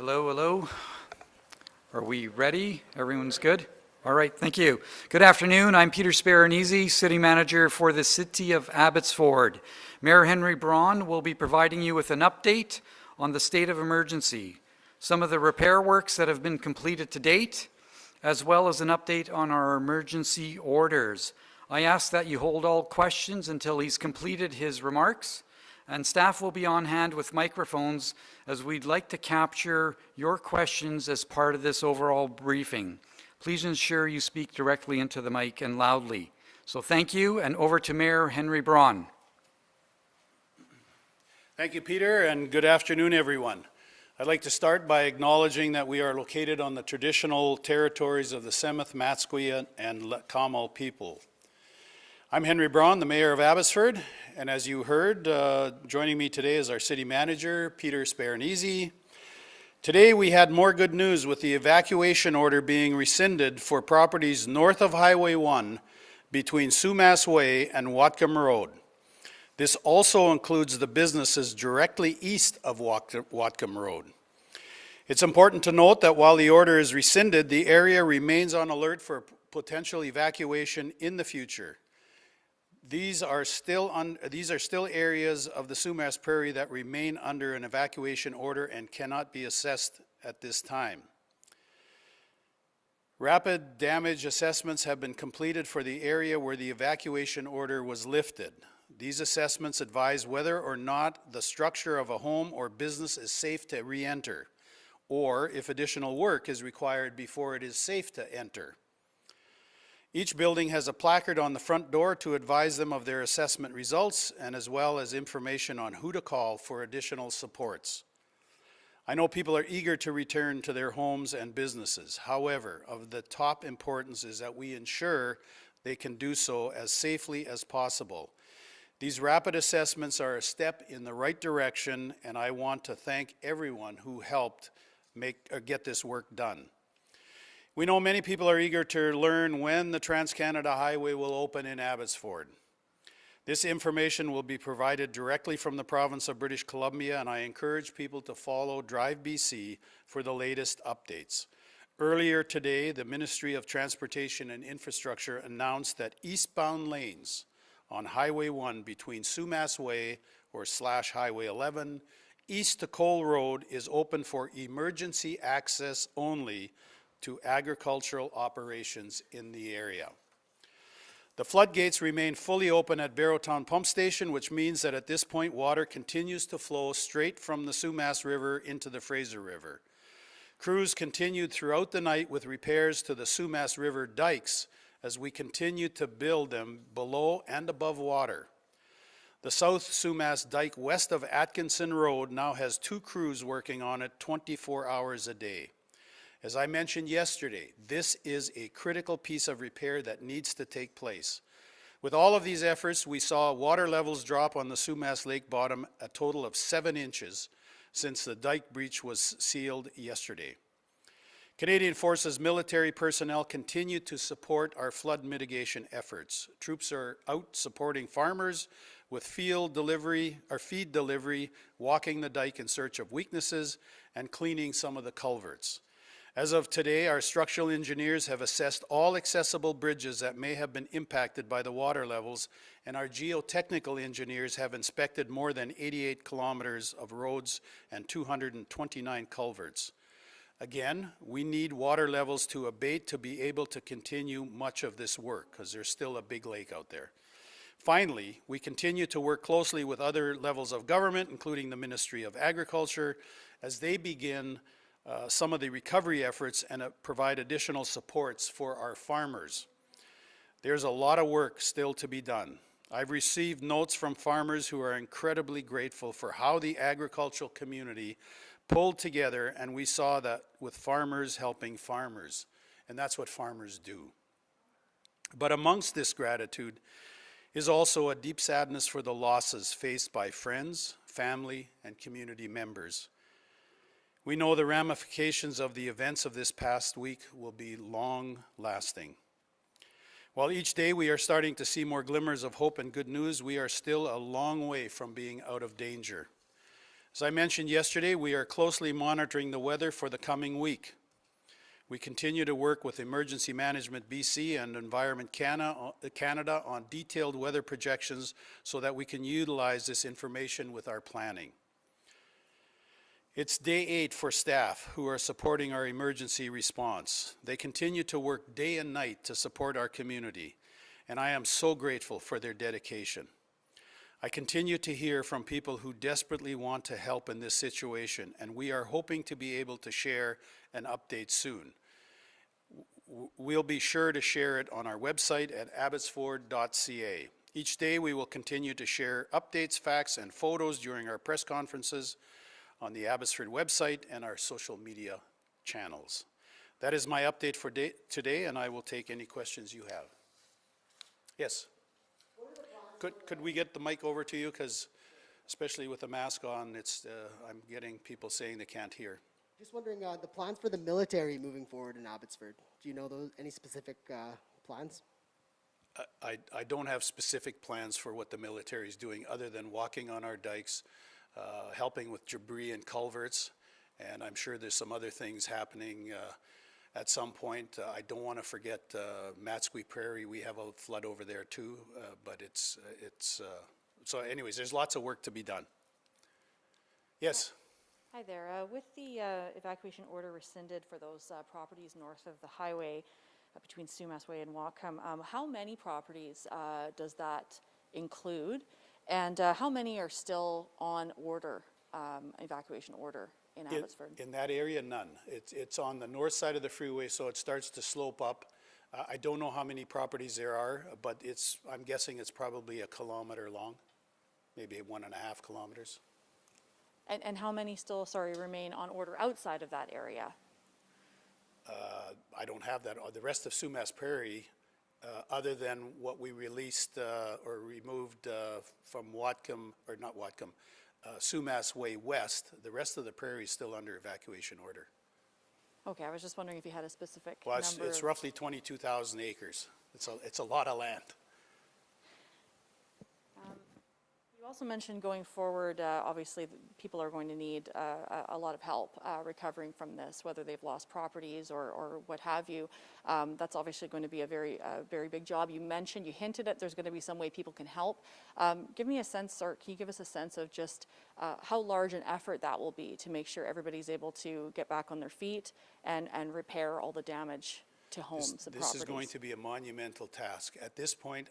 Hello, hello. Are we ready? Everyone's good? All right, thank you. Good afternoon. I'm Peter Sparanese, City Manager for the City of Abbotsford. Mayor Henry Braun will be providing you with an update on the state of emergency, some of the repair works that have been completed to date, as well as an update on our emergency orders. I ask that you hold all questions until he's completed his remarks, and staff will be on hand with microphones as we'd like to capture your questions as part of this overall briefing. Please ensure you speak directly into the mic and loudly. So thank you, and over to Mayor Henry Braun. Thank you, Peter, and good afternoon, everyone. I'd like to start by acknowledging that we are located on the traditional territories of the Tsemeth, Matsqui, and Letkamal people. I'm Henry Braun, the Mayor of Abbotsford, and as you heard, joining me today is our City Manager, Peter Sparanese. Today we had more good news with the evacuation order being rescinded for properties north of Highway 1 between Sumas Way and Whatcom Road. This also includes the businesses directly east of Whatcom Road. It's important to note that while the order is rescinded, the area remains on alert for potential evacuation in the future. These are still areas of the Sumas Prairie that remain under an evacuation order and cannot be assessed at this time. Rapid damage assessments have been completed for the area where the evacuation order was lifted. These assessments advise whether or not the structure of a home or business is safe to re-enter, or if additional work is required before it is safe to enter. Each building has a placard on the front door to advise them of their assessment results, and as well as information on who to call for additional supports. I know people are eager to return to their homes and businesses. However, of the top importance is that we ensure they can do so as safely as possible. These rapid assessments are a step in the right direction, and I want to thank everyone who helped get this work done. We know many people are eager to learn when the Trans-Canada Highway will open in Abbotsford. This information will be provided directly from the province of British Columbia, and I encourage people to follow Drive BC for the latest updates. Earlier today, the Ministry of Transportation and Infrastructure announced that eastbound lanes on Highway 1 between Sumas Way or /Highway 11 east to Cole Road is open for emergency access only to agricultural operations in the area. The floodgates remain fully open at Barrowtown Pump Station, which means that at this point water continues to flow straight from the Sumas River into the Fraser River. Crews continued throughout the night with repairs to the Sumas River dikes as we continue to build them below and above water. The South Sumas dike west of Atkinson Road now has 2 crews working on it 24 hours a day. As I mentioned yesterday, this is a critical piece of repair that needs to take place. With all of these efforts, we saw water levels drop on the Sumas Lake bottom a total of 7 inches since the dike breach was sealed yesterday. Canadian Forces military personnel continue to support our flood mitigation efforts. Troops are out supporting farmers with feed delivery, walking the dike in search of weaknesses, and cleaning some of the culverts. As of today, our structural engineers have assessed all accessible bridges that may have been impacted by the water levels, and our geotechnical engineers have inspected more than 88 kilometers of roads and 229 culverts. Again, we need water levels to abate to be able to continue much of this work, because there's still a big lake out there. Finally, we continue to work closely with other levels of government, including the Ministry of Agriculture, as they begin some of the recovery efforts and provide additional supports for our farmers. There's a lot of work still to be done. I've received notes from farmers who are incredibly grateful for how the agricultural community pulled together, and we saw that with farmers helping farmers, and that's what farmers do. But amongst this gratitude is also a deep sadness for the losses faced by friends, family, and community members. We know the ramifications of the events of this past week will be long-lasting. While each day we are starting to see more glimmers of hope and good news, we are still a long way from being out of danger. As I mentioned yesterday, we are closely monitoring the weather for the coming week. We continue to work with Emergency Management BC and Environment Canada on detailed weather projections so that we can utilize this information with our planning. It's day 8 for staff who are supporting our emergency response. They continue to work day and night to support our community, and I am so grateful for their dedication. I continue to hear from people who desperately want to help in this situation, and we are hoping to be able to share an update soon. We'll be sure to share it on our website at abbotsford.ca. Each day we will continue to share updates, facts, and photos during our press conferences on the Abbotsford website and our social media channels. That is my update for today, and I will take any questions you have. Yes? Could we get the mic over to you? Because especially with the mask on, I'm getting people saying they can't hear. Just wondering, the plans for the military moving forward in Abbotsford. Do you know any specific plans? I don't have specific plans for what the military is doing other than walking on our dikes, helping with debris and culverts, and I'm sure there's some other things happening at some point. I don't want to forget Matsqui Prairie. We have a flood over there too, but so anyways, there's lots of work to be done. Yes? Hi there. With the evacuation order rescinded for those properties north of the highway between Sumas Way and Whatcom, how many properties does that include? And how many are still on order, evacuation order in Abbotsford? In that area, none. It's on the north side of the freeway, so it starts to slope up. I don't know how many properties there are, but I'm guessing it's probably 1 kilometer long, maybe 1.5 kilometers. And how many still, remain on order outside of that area? I don't have that. The rest of Sumas Prairie, other than what we released or removed from Whatcom, or not Whatcom, Sumas Way West, the rest of the prairie is still under evacuation order. Okay, I was just wondering if you had a specific Well, number. it's roughly 22,000 acres. It's a lot of land. You also mentioned going forward, obviously, people are going to need a lot of help recovering from this, whether they've lost properties or what have you. That's obviously going to be a very big job. You hinted at there's going to be some way people can help. Give me a sense, or can you give us a sense of just how large an effort that will be to make sure everybody's able to get back on their feet and repair all the damage to homes and properties? This is going to be a monumental task. At this point,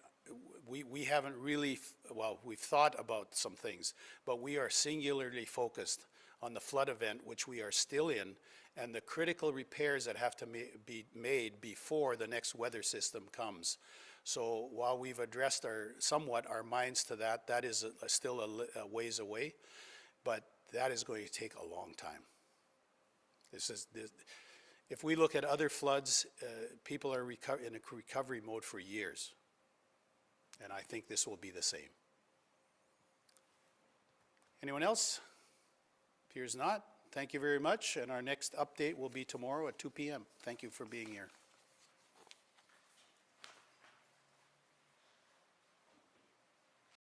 we haven't really, well, we've thought about some things, but we are singularly focused on the flood event, which we are still in, and the critical repairs that have to be made before the next weather system comes. So while we've addressed somewhat our minds to that, that is still a ways away, but that is going to take a long time. If we look at other floods, people are in a recovery mode for years. And I think this will be the same. Anyone else? Appears not. Thank you very much. And our next update will be tomorrow at 2 p.m. Thank you for being here.